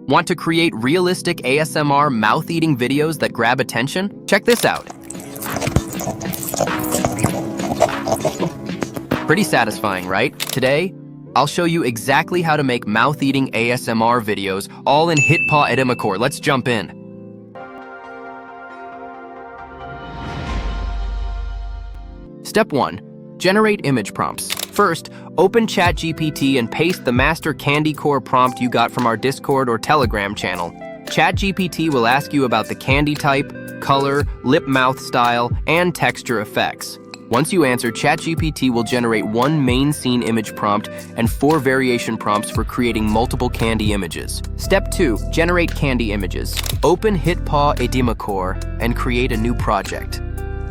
Want to create realistic ASMR mouth-eating videos that grab attention? Check this out. Pretty satisfying, right? Today, I'll show you exactly how to make mouth-eating ASMR videos, all in HitPaw Edimakor. Let's jump in. Step 1. Generate image prompts. First, open ChatGPT and paste the master candy core prompt you got from our Discord or Telegram channel. ChatGPT will ask you about the candy type, color, lip-mouth style, and texture effects. Once you answer, ChatGPT will generate one main scene image prompt and 4 variation prompts for creating multiple candy images. Step 2. Generate candy images. Open HitPaw Edimakor and create a new project.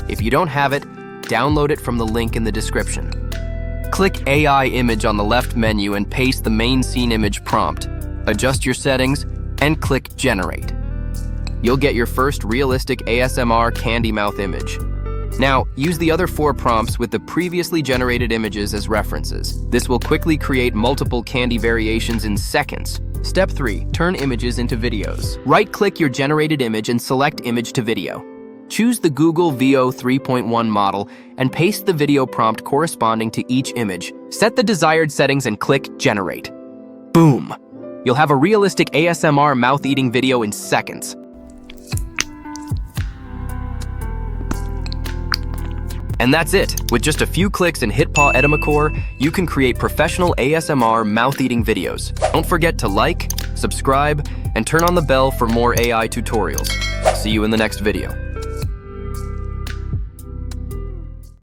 If you don't have it, download it from the link in the description. Click AI image on the left menu and paste the main scene image prompt. Adjust your settings and click generate. You'll get your first realistic ASMR candy mouth image. Now, use the other 4 prompts with the previously generated images as references. This will quickly create multiple candy variations in seconds. Step 3. Turn images into videos. Right-click your generated image and select Image to Video. Choose the Google Veo 3.1 model and paste the video prompt corresponding to each image. Set the desired settings and click Generate. Boom! You'll have a realistic ASMR mouth-eating video in seconds. And that's it. With just a few clicks in HitPaw Edimakor, you can create professional ASMR mouth-eating videos. Don't forget to like, subscribe, and turn on the bell for more AI tutorials. See you in the next video.